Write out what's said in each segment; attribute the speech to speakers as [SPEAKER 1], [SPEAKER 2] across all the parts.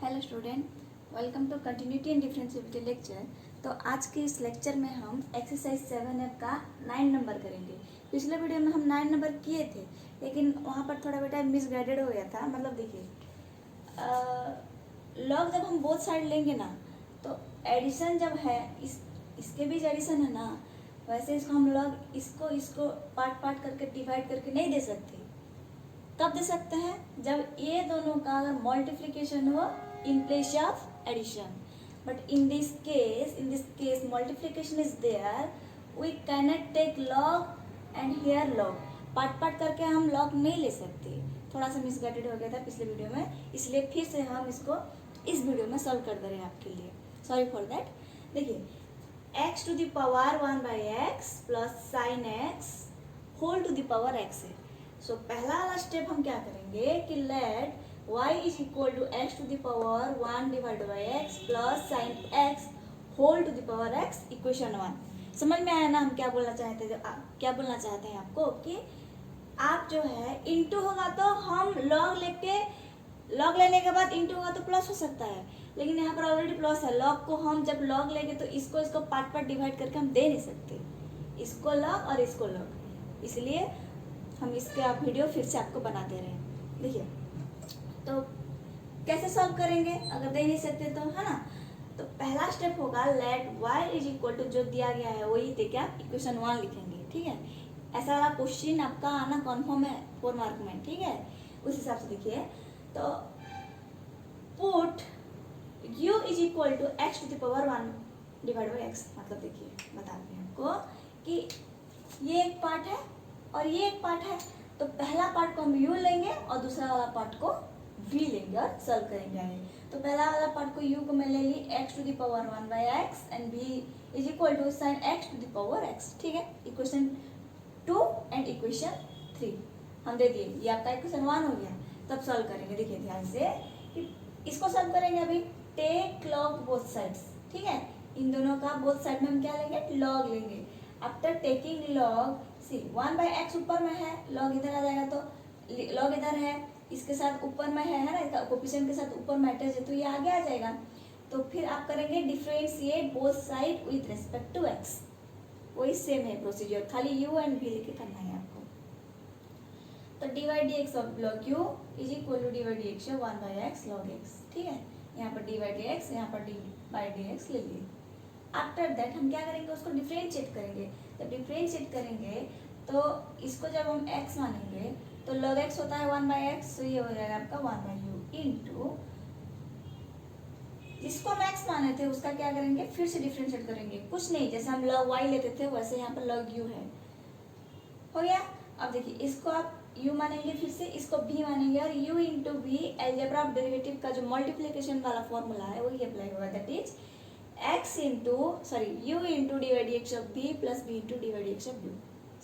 [SPEAKER 1] Hello student, welcome to continuity and differentiability lecture. तो आज के इस लेक्चर में हम एक्सरसाइज 7F का 9 नंबर करेंगे। पिछले वीडियो में हम 9 नंबर किए थे, लेकिन वहाँ पर थोड़ा बेटा मिसगाइडेड हो गया था। मतलब देखिए, लॉग जब हम बोथ साइड लेंगे ना, तो एडिशन जब है इसके बीच एडिशन है ना, वैसे इसको हम लॉग इसको पार्ट पार्ट करके डिवाइड करके नहीं दे सकते। कब दे सकते हैं? जब ये दोनों का अगर मल्टीप्लिकेशन हो in place of addition. But in this case multiplication is there, we cannot take log and here log. Part करके हम log नहीं ले सकते। थोड़ा सा मिसगाइडेड हो गया था पिछले वीडियो में, इसलिए फिर से हम इसको इस वीडियो में सॉल्व कर दे रहे हैं आपके लिए। Sorry for that. देखिए, x to the power 1 by x plus sin x whole to the power x है। सो पहला वाला स्टेप हम क्या करेंगे कि let y is equal to x to the power 1 divide by x plus sine x whole to the power x equation 1। समझ में आया ना हम क्या बोलना चाहते थे? क्या बोलना चाहते हैं आपको कि आप जो है इंटू होगा तो हम लॉग लेने के बाद इंटू होगा तो प्लस हो सकता है, लेकिन यहाँ पर ऑलरेडी प्लस है। लॉग को हम जब लॉग लेंगे तो इसको पार्ट डिवाइड करके हम दे नहीं सकते, इसको लॉग और इसको लॉग, इसलिए हम इसके आप वीडियो फिर से आपको बना दे रहे हैं। देखिए, तो कैसे सॉल्व करेंगे अगर दे नहीं सकते तो, है ना। तो पहला स्टेप होगा let y is equal to जो दिया गया है वही दे के आप इक्वेशन 1 लिखेंगे। ठीक है, ऐसा वाला क्वेश्चन आपका आना कन्फर्म है 4 मार्क में। ठीक है, उस हिसाब से देखिए, तो put u is equal to x to the power 1 divide by x. मतलब देखिए, बताते हैं आपको कि ये एक पार्ट है और ये एक पार्ट है, तो पहला पार्ट को हम u लेंगे और दूसरा वाला पार्ट को v लेंगे और सॉल्व करेंगे आगे। तो पहला वाला पार्ट को u को मैं ले ली x to the power 1 by x and v is equal to sine x to the power x। ठीक है, इक्वेशन 2 एंड इक्वेशन 3 हम दे दिए। ये आपका इक्वेशन 1 हो गया। तब सॉल्व करेंगे। देखिए ध्यान से कि इसको सॉल्व करेंगे। अभी टेक लॉग बोथ साइड्स। ठीक है, इन दोनों का बोथ साइड में हम क्या लेंगे? लॉग लेंगे। After taking log, see 1 by x ऊपर में है, लॉग इधर आ जाएगा, तो लॉग इधर है, इसके साथ ऊपर में है ना, इसका कोफिशिएंट के साथ ऊपर में अटैच है, तो ये आगे आ जाएगा। तो फिर आप करेंगे differentiate both side with respect to x. वही सेम है प्रोसीजर, खाली u एंड v लेके करना है आपको। तो divide dx of log u is equal to divide dx 1 by x log x। ठीक है, यहाँ पर डिवाइड dx, यहाँ पर डिवाइड dx ले लिए। आफ्टर दैट हम क्या करेंगे? उसको डिफरेंशिएट करेंगे। जब डिफरेंशिएट करेंगे तो इसको जब हम x मानेंगे तो log x होता है 1 बाई एक्स, तो ये हो जाएगा आपका 1 बाई यू इंटू जिसको हम x माने थे उसका क्या करेंगे? फिर से डिफरेंशिएट करेंगे। कुछ नहीं, जैसे हम log y लेते थे वैसे यहाँ पर log u है। हो गया। अब देखिए, इसको आप u मानेंगे, फिर से इसको v मानेंगे, और u into v algebra of derivative का जो मल्टीप्लिकेशन वाला फॉर्मूला है वही अप्लाई होगा। That is u into divide dx of v plus v into divide dx of u।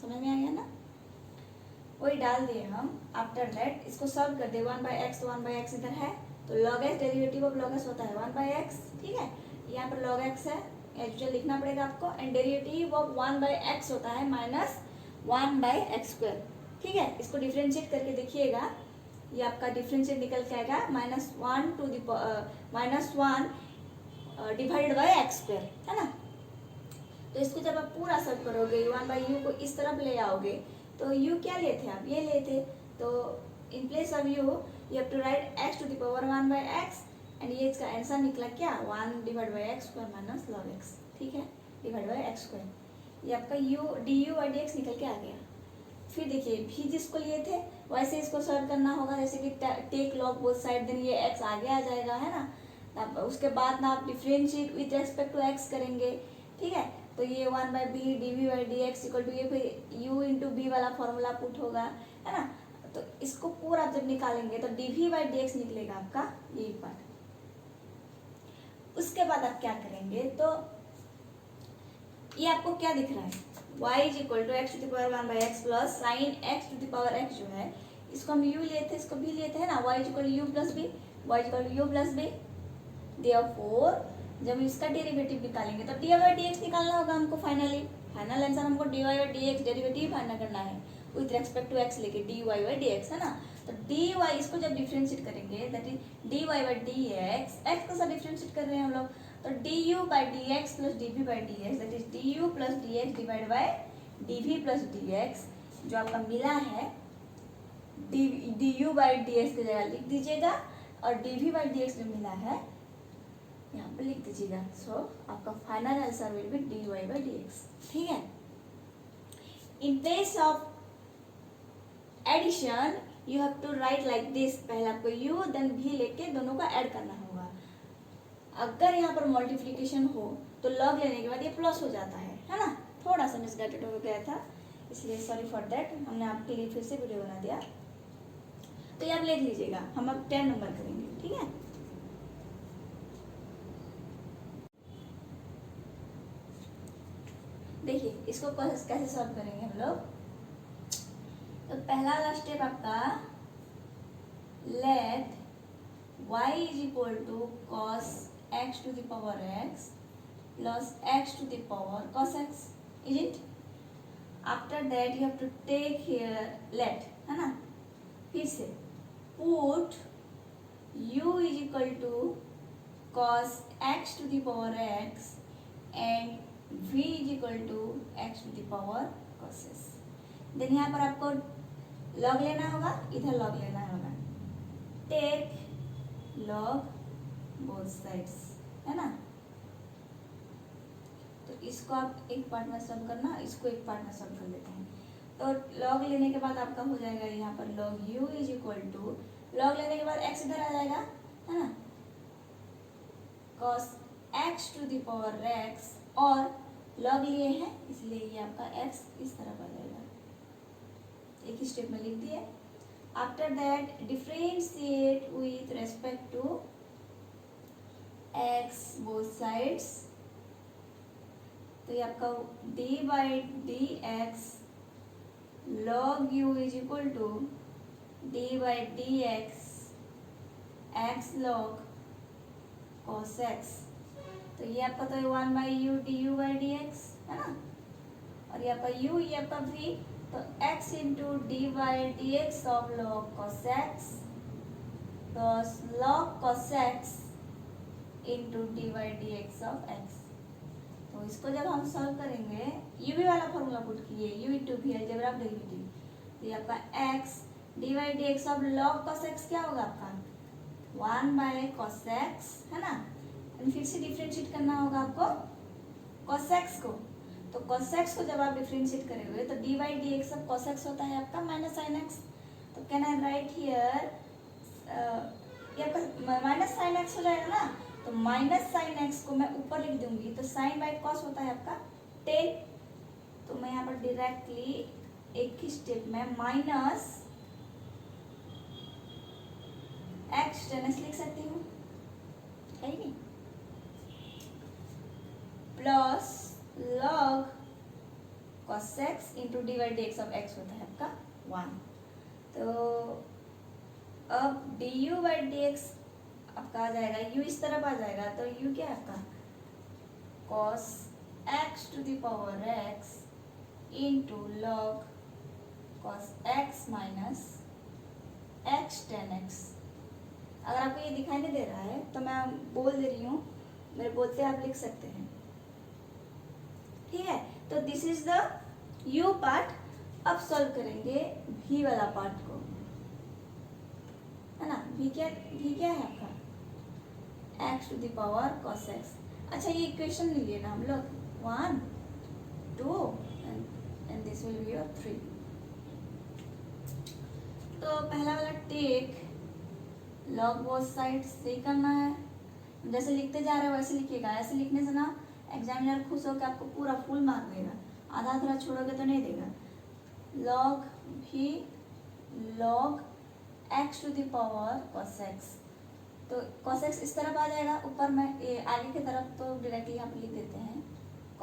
[SPEAKER 1] समझ में आ गया ना? वही डाल दिए हम। आफ्टर दैट इसको सॉल्व कर दे। 1 बाई एक्स, तो 1 बाई एक्स इधर है, तो log x derivative of log x होता है 1 बाई एक्स। ठीक है, यहाँ पर log x है, एक्चुअली लिखना पड़ेगा आपको, and derivative of 1 by x होता है माइनस 1 बाई एक्स स्क्वायर। ठीक है, इसको डिफ्रेंशिएट करके देखिएगा, ये आपका डिफ्रेंशिएट निकल के आएगा -1 to -1 divided by x square, है ना। तो इसको जब आप पूरा सॉल्व करोगे 1 बाई यू को इस तरफ ले आओगे, तो u क्या लिए थे आप? ये लिए थे, तो in place of u you have to write x to the power 1 by x, and ये इसका आंसर निकला क्या? 1 divide by x square minus log x. ठीक है, डिवाइड बाई एक्स स्क्वायर, ये आपका u du बाई dx निकल के आ गया। फिर देखिए, भी जिसको लिए थे वैसे इसको सॉल्व करना होगा, जैसे कि take log both side, then ये x आगे आ जाएगा, है ना। उसके बाद ना आप differentiate with respect to x करेंगे। ठीक है, तो ये 1 by v d v by d x equal to ये फिर u इंटू बी वाला फॉर्मूला पुट होगा, है ना। तो इसको पूरा जब निकालेंगे तो d v by d x निकलेगा आपका ये पार्ट। उसके बाद आप क्या करेंगे? तो ये आपको क्या दिख रहा है? y is equal to x to the power 1 by x plus sine x to the power x जो है, इसको हम u लिए थे, इसको भी लिए थे, है ना। y is equal to u plus v, y is equal to u plus v. Therefore जब इसका डेरिवेटिव निकालेंगे तो डी बाई डी एक्स निकालना होगा हमको। फाइनल आंसर हमको D by d x derivative find करना है। विथ रेस्पेक्ट टू एक्स लेके dy बाई डी एक्स, है ना। तो dy इसको जब डिफ्रेंशिएट करेंगे that is dy by d x, x के साथ डिफ्रेंशिएट कर रहे हैं हम लोग, तो du by d x plus dv by d x that is du plus D x divide by dv plus D x, जो आपका मिला है du बाई डी एक्स की जगह लिख दीजिएगा और dv बाई डी एक्स जो मिला है यहाँ पे लिख दीजिएगा। सो आपका final answer will be dy by d x, ठीक है। In place of addition you have to write like this, पहले आपको u देन v लेके दोनों को ऐड करना होगा। अगर यहाँ पर मल्टीप्लिकेशन हो तो लॉग लेने के बाद ये प्लस हो जाता है ना। थोड़ा सा मिसगाइडेड हो गया था, इसलिए सॉरी फॉर दैट, हमने आपके लिए फिर से वीडियो बना दिया। तो ये आप लिख लीजिएगा, हम अब 10 नंबर करेंगे, ठीक है। देखिए इसको कैसे सॉल्व करेंगे हम लोग। तो पहला वाला स्टेप आपका let y is equal to cos x to the power x plus x to the power cos x, is it. After that you have to take here let, है ना। फिर से put u is equal to cos x to the power x and v is equal to x to the power cos x। Then यहाँ पर आपको log लेना होगा, इधर लॉग लेना होगा। टेक लॉग बोथ साइड्स, है ना। तो इसको आप एक पार्ट में सॉल्व करना, इसको एक पार्ट में सॉल्व कर लेते हैं। तो लॉग लेने के बाद आपका हो जाएगा यहाँ पर log u is equal to, log लेने के बाद x इधर आ जाएगा, है ना, cos x to the power x, और लॉग लिए हैं इसलिए ये आपका x इस तरफ आ जाएगा। एक ही स्टेप में लिख दिए। After that differentiate with respect to x both sides. तो ये आपका d by d x log u is equal to d by d x x log cos x। तो ये आपका तो 1 by u d u by d x, है ना, और ये आपका u, ये आपका v, तो x into D by d x of log cos x plus log cos x into D by d x of x। तो इसको जब हम सॉल्व करेंगे, u v वाला फॉर्मूला पुट किए, u into v algebra of derivative, तो ये आपका x d by d x of log cos x क्या होगा आपका 1 बाई cos x, है ना। फिर से डिफरेंशिएट करना होगा आपको cos x को। तो cos x को जब आप डिफरेंशिएट करेंगे तो D by d x of cos x होता है आपका माइनस साइन x। तो कैन आई राइट हियर, ये आपका माइनस साइन x हो जाएगा ना। तो माइनस साइन x को मैं ऊपर लिख दूंगी, तो साइन बाई कॉस होता है आपका 10। तो मैं यहाँ पर डायरेक्टली एक ही स्टेप में माइनस x टेन लिख सकती हूँ, है नहीं, plus log cos x into D by d x of x होता है आपका 1। तो अब D u by d x आपका आ जाएगा, u इस तरफ आ जाएगा, तो u क्या है आपका cos x to the power x into log cos x minus x tan x। अगर आपको ये दिखाई नहीं दे रहा है तो मैं बोल दे रही हूँ, मेरे बोलते आप लिख सकते हैं, ठीक है। तो this is the u part. अब सॉल्व करेंगे v वाला पार्ट को, है ना। v क्या है आपका x to the power cos x। अच्छा ये इक्वेशन लीजिए ना हम लोग, 1 2 and this will be your 3। तो पहला वाला टेक लॉग बोथ साइड्स से करना है, जैसे लिखते जा रहे हो वैसे लिखिएगा। ऐसे लिखने से ना एग्जामिनर खुश होकर आपको पूरा फुल मार्क देगा, आधा आधा छोड़ोगे तो नहीं देगा। लॉग भी log x to the power cos x, तो cos x इस तरफ आ जाएगा ऊपर में, ये आगे की तरफ, तो डायरेक्टली यहाँ पे लिख देते हैं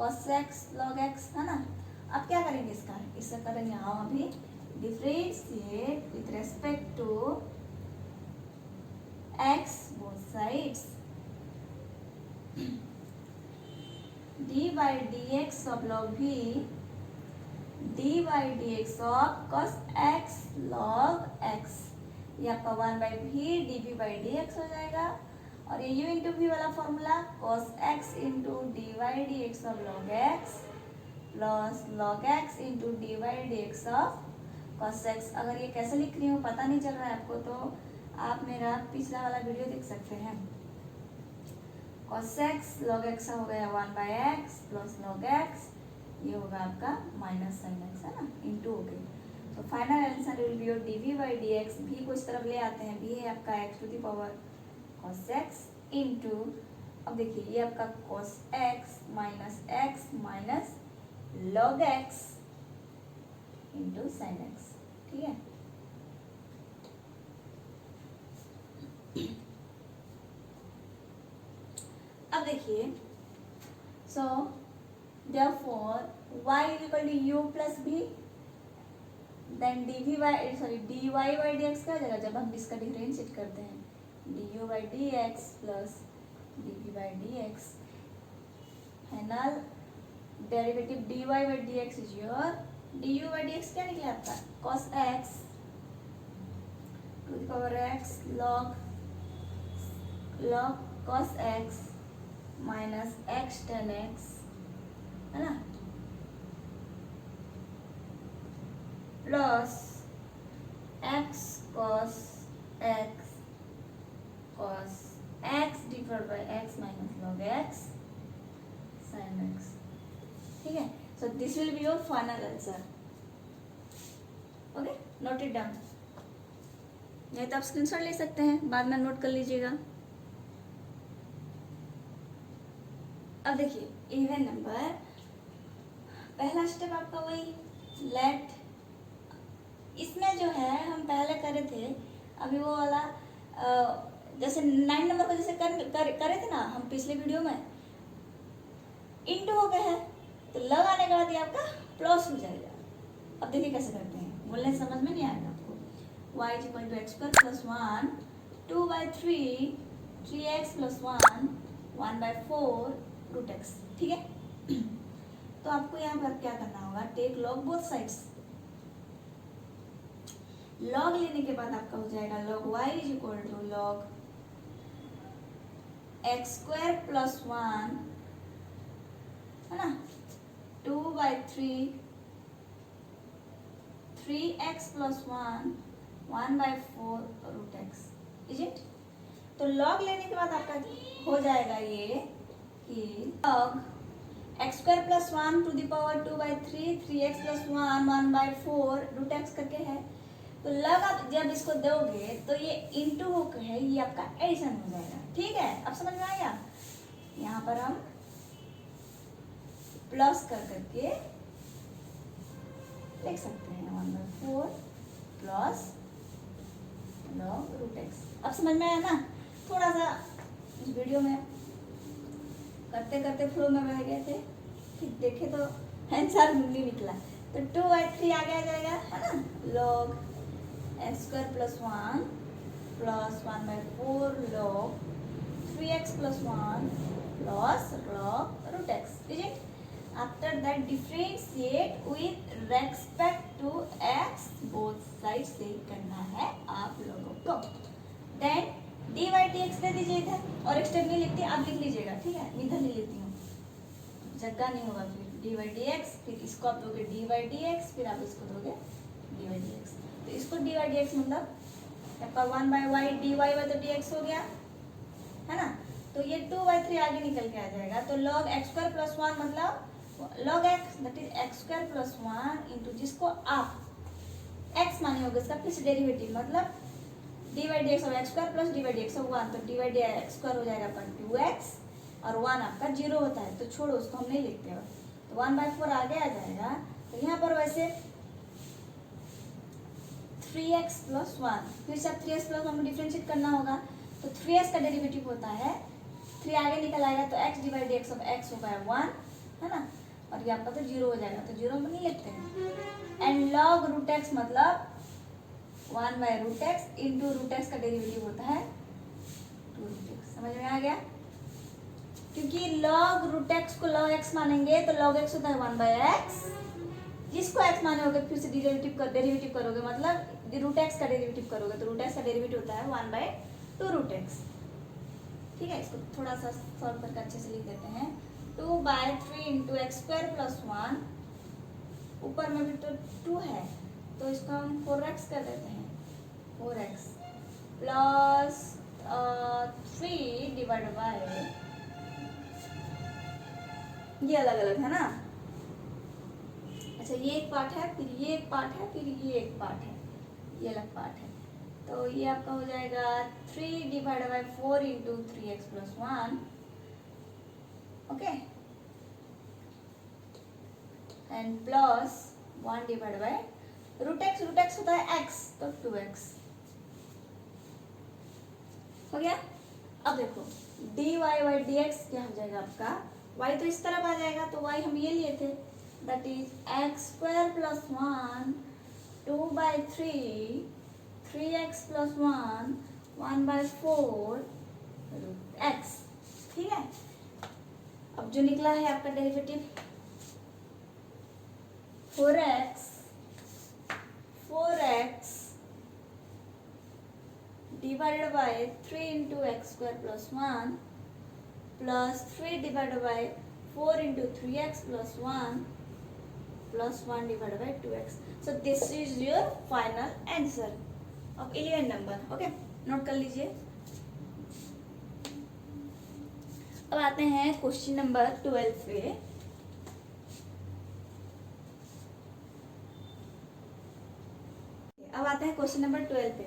[SPEAKER 1] cos x log x, है ना। अब क्या करेंगे इसका करेंगे हम अभी differentiate with respect to x both sides, d by dx of log v d by d x of cos x log x, ये आपका 1/v dv by d x हो जाएगा। और ये u इंटू वी वाला formula cos x into D by d x of log x plus log x into D by d x of cos x. अगर ये कैसे लिख रही हूँ पता नहीं चल रहा है आपको तो आप मेरा पिछला वाला वीडियो देख सकते हैं। cos x log x हो गया 1/x प्लस log x, ये होगा आपका माइनस sin x है ना, इंटू हो गई। तो final answer will be your dv by d x, भी को इस तरफ ले आते हैं, भी है आपका x to the power cos x into, अब देखिए ये आपका cos x minus log x into sin x, ठीक है। अब देखिए so therefore y is equal to u plus v, then dy by d x क्या हो जाएगा जब हम इसका डिफरेंशिएट करते हैं, du by d x plus dv by d x, final derivative dy by d x is your du by d x क्या निकला आपका cos x to the power x log cos x minus x tan x है ना, plus x cos x divide by x minus log x sin x, ठीक है। So this will be your final answer, okay, note it down, नहीं तो आप screenshot ले सकते हैं, बाद में नोट कर लीजिएगा। अब देखिए इवन नंबर, पहला स्टेप आपका वही लेट, इसमें जो है हम पहले करे थे अभी वो वाला जैसे 9 नंबर को जैसे करे थे ना हम पिछले वीडियो में, इंटू हो गए हैं तो लग आने के बाद ये आपका प्लस हो जाएगा। अब देखिए कैसे करते हैं, बोलने समझ में नहीं आएगा आपको। y is equal to x square plus 1 2/3 3x plus 1 1/4 root x, ठीक है। तो आपको यहाँ पर क्या करना होगा, take log both sides, log लेने के बाद आपका हो जाएगा log y is equal to log x square plus 1 है ना 2/3 3x plus 1 1/4 root x, is it. तो log लेने के बाद आपका हो जाएगा ये कि log x square plus 1 to the power 2/3 3x plus 1 1/4 root x करके है। तो लग आप जब इसको दोगे तो ये इंटू होकर है, ये आपका एडिशन हो जाएगा, ठीक है। अब समझ में आया, यहाँ पर हम प्लस कर करके लिख सकते हैं 1/4 प्लस लॉग रूट एक्स। अब समझ में आया ना, थोड़ा सा इस वीडियो में करते करते फ्लो में बह गए थे, फिर देखे तो आंसर नहीं निकला, तो 2/3 आगे आ जाएगा है ना, log x square plus 1 plus 1/4 log 3x plus 1 plus log root x, is it. After that differentiate with respect to x, both side से करना है आप लोगों को। देन dy dx दे दीजिए इधर, और एक स्टेप नहीं लिखती आप लिख लीजिएगा, ठीक है। इधर नहीं लिखती हूँ, जगह नहीं होगा, फिर dy dx, फिर इसको आप दोगे dy dx, फिर आप इसको दोगे dy dx। तो इसको dy dx मतलब आपका 1/y dy बाई तो dx हो गया है ना, तो ये 2/3 आगे निकल के आ जाएगा। तो log x स्क्वायर प्लस 1 मतलब log x that is x square plus 1 into जिसको आप x माने होगा इसका फिक्स डेरिवेटिव, मतलब dy dx of x square plus dy dx of 1, तो dy dx स्क्वायर हो जाएगा पर 2x और 1 आपका 0 होता है, तो छोड़ो उसको हम नहीं लिखते हैं, तो 1/4 आगे आ जाएगा। तो यहाँ पर वैसे 3x प्लस 1, फिर से 3x प्लस 1 को डिफरेंशिएट करना होगा, तो 3x का डेरिवेटिव होता है 3 आगे निकल आएगा, तो x divide dx of x होगा 1 है ना, और ये आपका तो 0 हो जाएगा, तो 0 में नहीं लिखते हैं। एंड log रूट x मतलब 1/√x इंटू रूट एक्स का डेरिवेटिव होता है 2√x, समझ में आ गया। क्योंकि log रूट एक्स को log x मानेंगे तो log x होता है 1/x जिसको x मानोगे फिर से डेरिवेटिव करोगे, मतलब रूट एक्स का डेरिवेटिव करोगे तो रूट एक्स का डेरिवेटिव होता है 1/2 रूट एक्स। ठीक है, इसको थोड़ा सा सॉल्व करके अच्छे से लिख देते हैं। 2/3 इंटू एक्स स्क्वायर प्लस 1, ऊपर में भी तो 2 है तो इसको हम 4x कर देते हैं, 4x प्लस 3 डिवाइड बाय, ये अलग अलग है ना। अच्छा, ये एक पार्ट है, फिर ये एक पार्ट है, फिर ये एक पार्ट है, ये अलग पार्ट है। तो ये आपका हो जाएगा 3 divide by 4 into 3x plus 1, okay, and plus 1 divide by root x होता है x, तो 2x हो गया। अब देखो dy बाई dx क्या हो जाएगा आपका, y तो इस तरफ आ जाएगा, तो y हम ये लिए थे, that is x square plus 1 2/3 3x plus 1 1/4 root x. ठीक है, अब जो निकला है आपका derivative 4x divided by 3 into x square plus 1 plus 3 divided by 4 into 3x plus 1 plus 1 divided by 2x. So this is your final answer of 11 number. Okay, note कर लीजिए। अब आते हैं क्वेश्चन नंबर 12 पे। अब आते हैं क्वेश्चन नंबर 12 पे।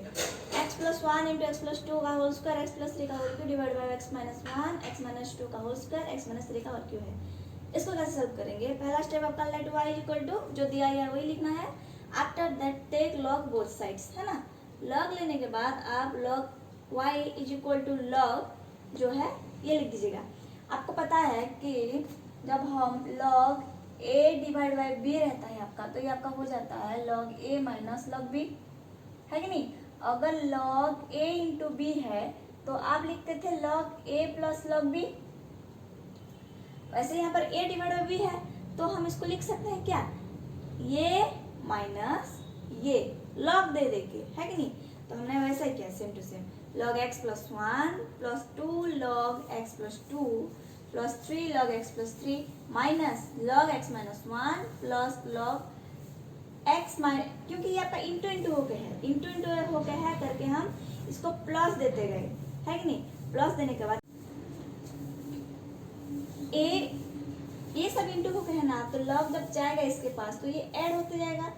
[SPEAKER 1] x plus 1 into x plus 2 का होल स्क्वायर एक्स प्लस 3 का whole cube divide by x minus 1 x minus 2 का होल स्क्वायर एक्स माइनस 3 का होल क्यू है। इसको कैसे सॉल्व करेंगे? पहला स्टेप आपका लेट y इक्वल टू जो दिया गया वही लिखना है। After that take log both sides, है ना। लॉग लेने के बाद आप log y is equal to log जो है ये लिख दीजिएगा। आपको पता है कि जब हम log a divide by b रहता है आपका, तो ये आपका हो जाता है log a minus log b, है कि नहीं। अगर लॉग a इंटू बी है तो आप लिखते थे log a plus log b। वैसे यहाँ पर a डिवाइड बाई b है तो हम इसको लिख सकते हैं क्या, ये माइनस ये लॉग दे देके, है कि नहीं। तो हमने वैसा ही किया same to same, log x plus 1 plus 2 log x plus 2 plus 3 log x plus 3 minus log x minus 1 plus log x minus, क्योंकि ये आपका इंटू इंटू हो गया है, इंटू इंटू हो गया है करके हम इसको प्लस देते गए, है कि नहीं। प्लस देने के बाद ये सब इंटू हो गया है ना, तो लॉग जब जाएगा इसके पास तो ये ऐड होते जाएगा,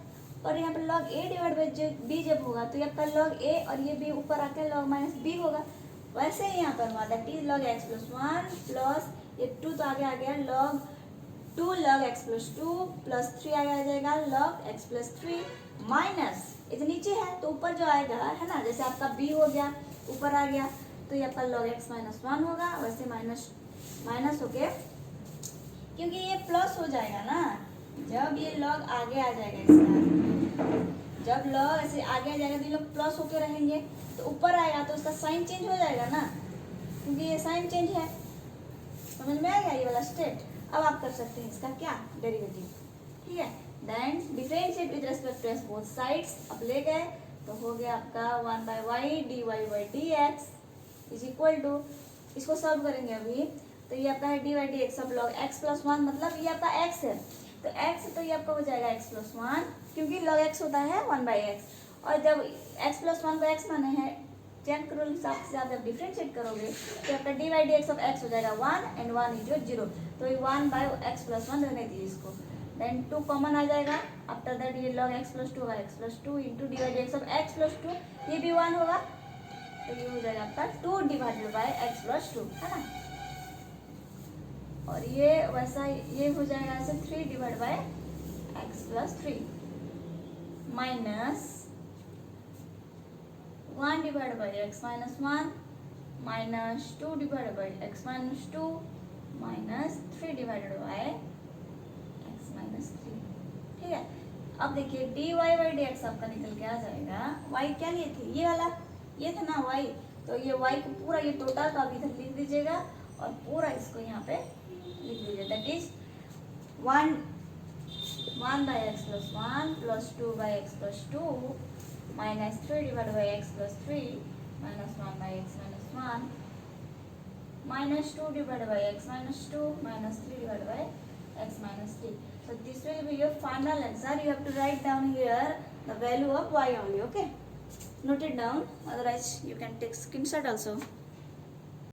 [SPEAKER 1] और यहाँ पर log a divide by b जब होगा तो ये आपका लॉग a और ये b ऊपर आकर लॉग माइनस b होगा। वैसे ही यहाँ पर हुआ that is log x plus 1 plus ये 2 तो आगे आ गया log 2 log x plus 2 plus 3 आगे आ जाएगा लॉग x प्लस 3 माइनस ये तो नीचे है तो ऊपर जो आएगा, है ना, जैसे आपका b हो गया ऊपर आ गया तो ये आपका लॉग x माइनस 1 होगा। वैसे माइनस माइनस हो गया क्योंकि ये प्लस हो जाएगा ना, जब ये लॉग आगे आ जाएगा इसका, जब लॉग ऐसे आगे आ जाएगा तो ये लोग प्लस होके रहेंगे, तो ऊपर आएगा तो उसका साइन चेंज हो जाएगा ना, क्योंकि ये साइन चेंज है। समझ में आएगा ये वाला स्टेप। अब आप कर सकते हैं इसका क्या, डेरिवेटिव। ठीक है, then differentiate with respect to both sides. अब ले गए तो हो गया आपका 1/y dy by dx is equal to, इसको सॉल्व करेंगे अभी, तो ये आपका है dy dx अब लॉग x प्लस 1, मतलब ये आपका x है तो x तो ये आपका हो जाएगा x प्लस 1, क्योंकि log x होता है 1/x, और जब x प्लस 1 को x माने हैं चेंज करो हिसाब से आप जब डिफरेंशिएट करोगे तो आपका dy dx ऑफ x हो जाएगा 1 एंड 1 इज 0, तो ये 1/x प्लस 1 रहने दीजिए इसको। देन 2 कॉमन आ जाएगा, आफ्टर दैट ये log x प्लस 2 होगा x plus 2 into dy dx of x plus 2, ये भी 1 होगा तो ये हो जाएगा आपका 2 डिवाइडेड बाई x प्लस 2, है ना। और ये वैसा ये हो जाएगा ऐसे 3 divide by x plus 3 minus 1 divide by x minus 1 minus 2 divide by x minus 2 minus 3 divided by x minus 3। ठीक है, अब देखिए d y by d x आपका निकल के आ जाएगा। वाई क्या लिए थे, ये वाला ये था ना वाई, तो ये वाई को पूरा ये टोटल का भी इधर लिख दीजिएगा और पूरा इसको यहाँ पे लिख लीजिए, that is 1 1 by x plus 1 plus 2 by x plus 2 minus 3 divided by x plus 3 minus 1 by x minus 1 minus 2 divided by x minus 2 minus 3 divided by x minus 3. So this will be your final answer. You have to write down here the value of y only. Okay, note it down, otherwise you can take screenshot also.